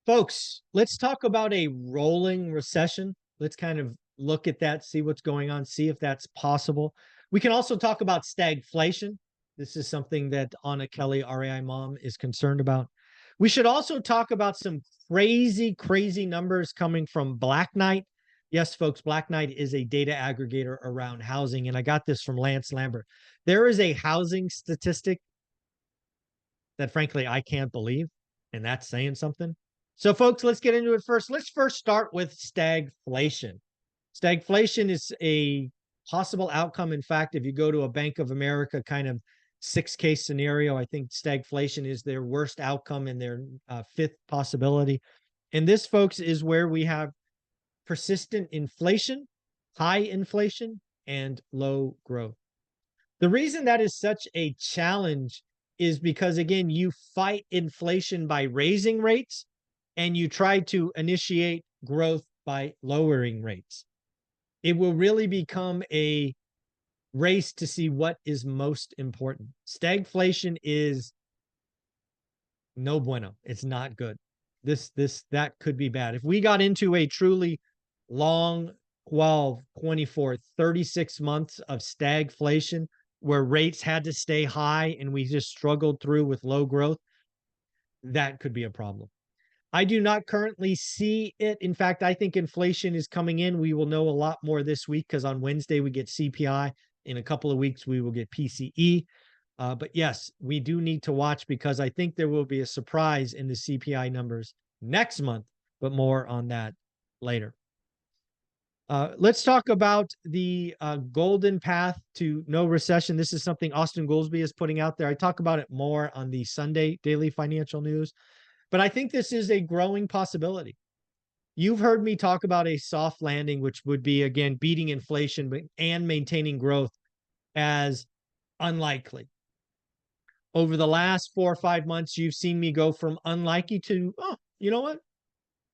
Folks, let's talk about a rolling recession. Let's kind of look at that, see what's going on, see if that's possible. We can also talk about stagflation. This is something that Anna Kelly, RAI mom, is concerned about. We should also talk about some crazy numbers coming from Black Knight. Yes, folks, Black Knight is a data aggregator around housing, and I got this from Lance Lambert. There is a housing statistic that, frankly, I can't believe, and that's saying something. So, folks, let's get into it first. Let's first start with stagflation. Stagflation is a possible outcome. In fact, if you go to a Bank of America kind of 6-case scenario, I think stagflation is their worst outcome and their fifth possibility. And this, folks, is where we have persistent inflation, high inflation, and low growth. The reason that is such a challenge is because, again, you fight inflation by raising rates and you try to initiate growth by lowering rates. It will really become a race to see what is most important. Stagflation is no bueno. It's not good. That could be bad. If we got into a truly long 12, 24, 36 months of stagflation where rates had to stay high and we just struggled through with low growth, that could be a problem. I do not currently see it. In fact, I think inflation is coming in. We will know a lot more this week because on Wednesday we get CPI. In a couple of weeks, we will get PCE. But yes, we do need to watch because I think there will be a surprise in the CPI numbers next month, but more on that later. Let's talk about the golden path to no recession. This is something Austin Goolsbee is putting out there. I talk about it more on the Sunday Daily Financial News. But I think this is a growing possibility. You've heard me talk about a soft landing, which would be, again, beating inflation and maintaining growth as unlikely. Over the last 4 or 5 months, you've seen me go from unlikely to, oh, you know what?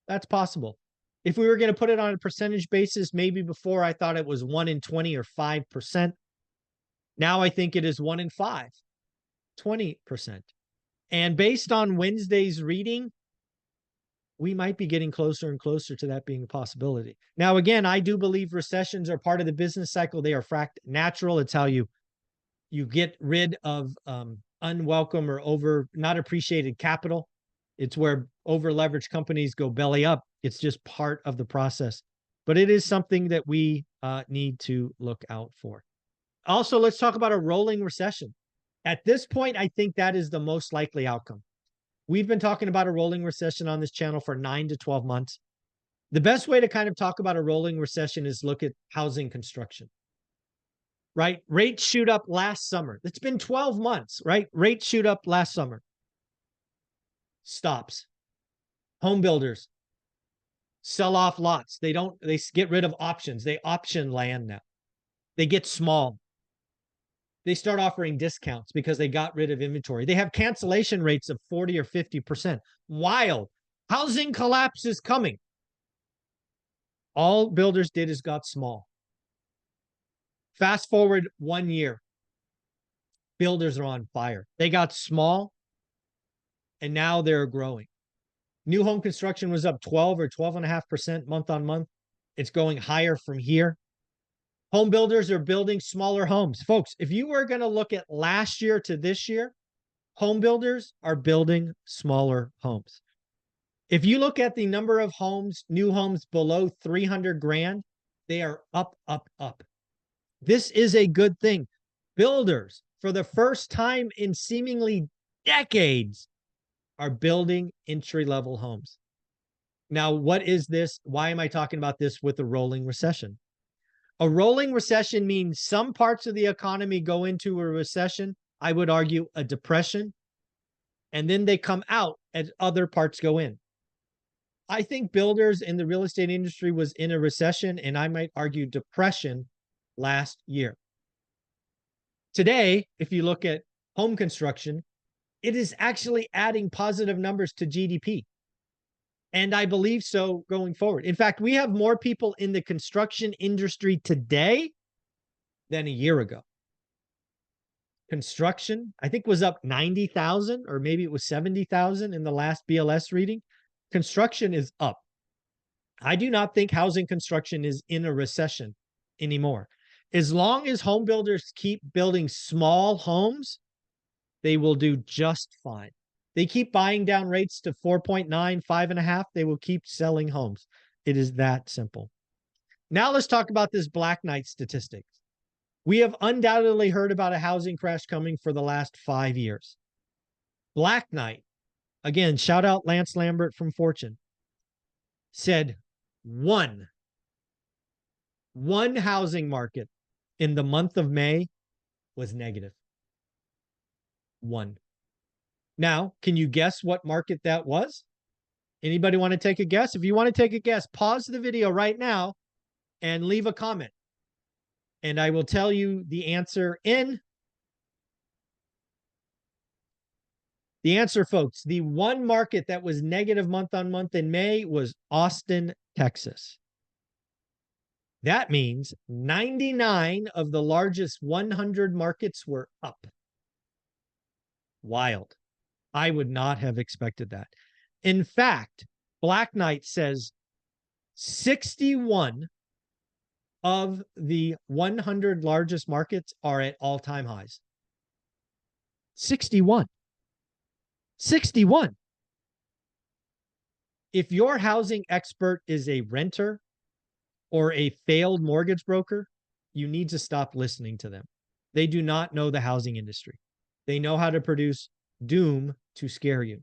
That's possible. If we were going to put it on a percentage basis, maybe before I thought it was 1 in 20 or 5%. Now I think it is 1 in 5, 20%. And based on Wednesday's reading, we might be getting closer and closer to that being a possibility. Now, again, I do believe recessions are part of the business cycle. They are natural. It's how you get rid of unwelcome or not appreciated capital. It's where over leveraged companies go belly up. It's just part of the process. But it is something that we need to look out for. Also, let's talk about a rolling recession. At this point, I think that is the most likely outcome. We've been talking about a rolling recession on this channel for 9 to 12 months. The best way to kind of talk about a rolling recession is look at housing construction, right? Rates shoot up last summer. It's been 12 months, right? Rates shoot up last summer. Stops. Home builders sell off lots. They get rid of options. They option land now. They get small. They start offering discounts because they got rid of inventory. They have cancellation rates of 40 or 50%. Wild. Housing collapse is coming. All builders did is got small. Fast forward 1 year. Builders are on fire. They got small, and now they're growing. New home construction was up 12 or 12.5% month on month. It's going higher from here. Home builders are building smaller homes. Folks, if you were going to look at last year to this year, home builders are building smaller homes. If you look at the number of homes, new homes below 300 grand, they are up. This is a good thing. Builders, for the first time in seemingly decades, are building entry-level homes. Now, what is this? Why am I talking about this with a rolling recession? A rolling recession means some parts of the economy go into a recession, I would argue a depression, and then they come out as other parts go in. I think builders in the real estate industry was in a recession, and I might argue depression last year. Today, if you look at home construction, it is actually adding positive numbers to GDP. And I believe so going forward. In fact, we have more people in the construction industry today than a year ago. Construction, I think, was up 90,000 or maybe it was 70,000 in the last BLS reading. construction is up. I do not think housing construction is in a recession anymore. As long as home builders keep building small homes, they will do just fine. They keep buying down rates to 4.9, 5.5. They will keep selling homes. It is that simple. Now let's talk about this Black Knight statistics. We have undoubtedly heard about a housing crash coming for the last 5 years. Black Knight, again, shout out Lance Lambert from Fortune, said one housing market in the month of May was negative. One. Now, can you guess what market that was? Anybody want to take a guess? If you want to take a guess, pause the video right now and leave a comment. And I will tell you the answer in. The answer, folks, the one market that was negative month on month in May was Austin, Texas. That means 99 of the largest 100 markets were up. Wild. I would not have expected that. In fact, Black Knight says 61 of the 100 largest markets are at all-time highs. 61. 61. If your housing expert is a renter or a failed mortgage broker, you need to stop listening to them. They do not know the housing industry. They know how to produce doom to scare you.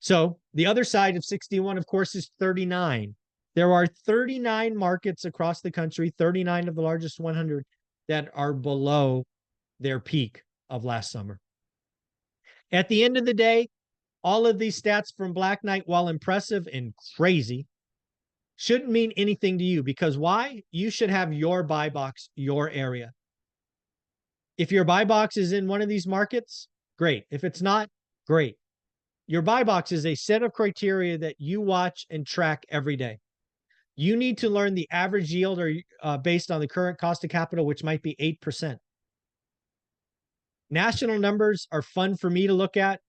So the other side of 61, of course, is 39. There are 39 markets across the country, 39 of the largest 100, that are below their peak of last summer. At the end of the day, all of these stats from Black Knight, while impressive and crazy, shouldn't mean anything to you. Because why? You should have your buy box, your area. If your buy box is in one of these markets, great. If it's not, great. Your buy box is a set of criteria that you watch and track every day. You need to learn the average yield or based on the current cost of capital, which might be 8%. National numbers are fun for me to look at,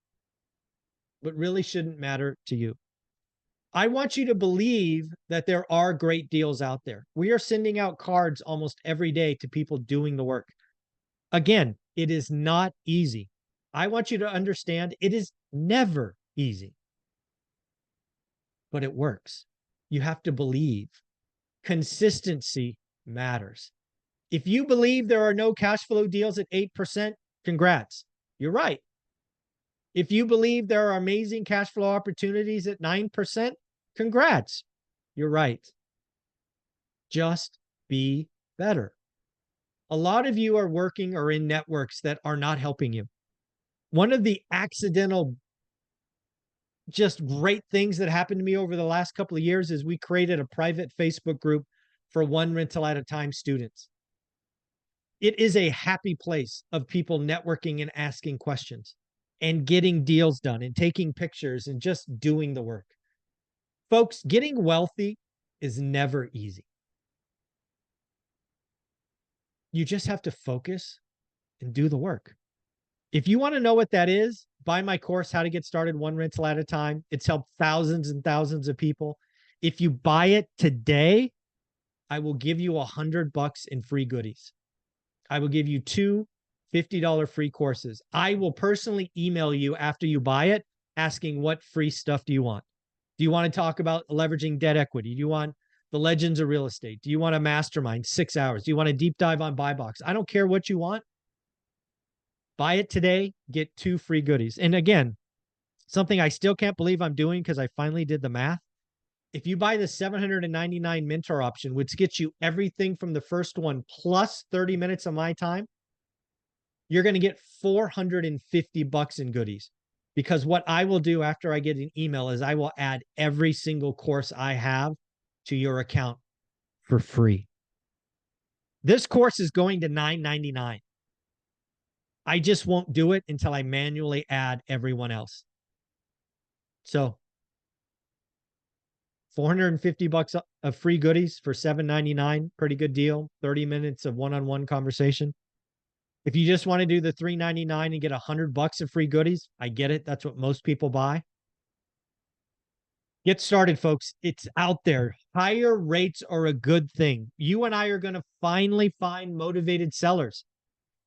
but really shouldn't matter to you. I want you to believe that there are great deals out there. We are sending out cards almost every day to people doing the work. Again, it is not easy. I want you to understand it is never easy, but it works. You have to believe. Consistency matters. If you believe there are no cash flow deals at 8%, congrats. You're right. If you believe there are amazing cash flow opportunities at 9%, congrats. You're right. Just be better. A lot of you are working or in networks that are not helping you. One of the accidental, just great things that happened to me over the last couple of years is we created a private Facebook group for one rental at a time students. It is a happy place of people networking and asking questions and getting deals done and taking pictures and just doing the work. Folks, getting wealthy is never easy. You just have to focus and do the work. If you want to know what that is, buy my course, How to Get Started One Rental at a Time. It's helped thousands and thousands of people. If you buy it today, I will give you $100 in free goodies. I will give you two $50 free courses. I will personally email you after you buy it, asking what free stuff do you want? Do you want to talk about leveraging debt equity? Do you want the legends of real estate? Do you want a mastermind, 6 hours? Do you want a deep dive on buy box? I don't care what you want. Buy it today, get 2 free goodies. And again, something I still can't believe I'm doing because I finally did the math. If you buy the $799 mentor option, which gets you everything from the first one plus 30 minutes of my time, you're going to get $450 in goodies. Because what I will do after I get an email is I will add every single course I have to your account for free. This course is going to $999. I just won't do it until I manually add everyone else. So $450 of free goodies for $799. Pretty good deal. 30 minutes of one-on-one conversation. If you just want to do the $399 and get $100 of free goodies, I get it. That's what most people buy. Get started, folks. It's out there. Higher rates are a good thing. You and I are going to finally find motivated sellers.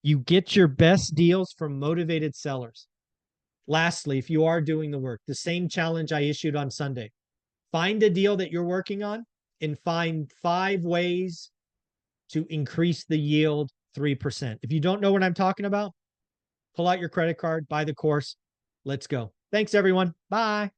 You get your best deals from motivated sellers. Lastly, if you are doing the work, the same challenge I issued on Sunday, find a deal that you're working on and find 5 ways to increase the yield 3%. If you don't know what I'm talking about, pull out your credit card, buy the course. Let's go. Thanks, everyone. Bye.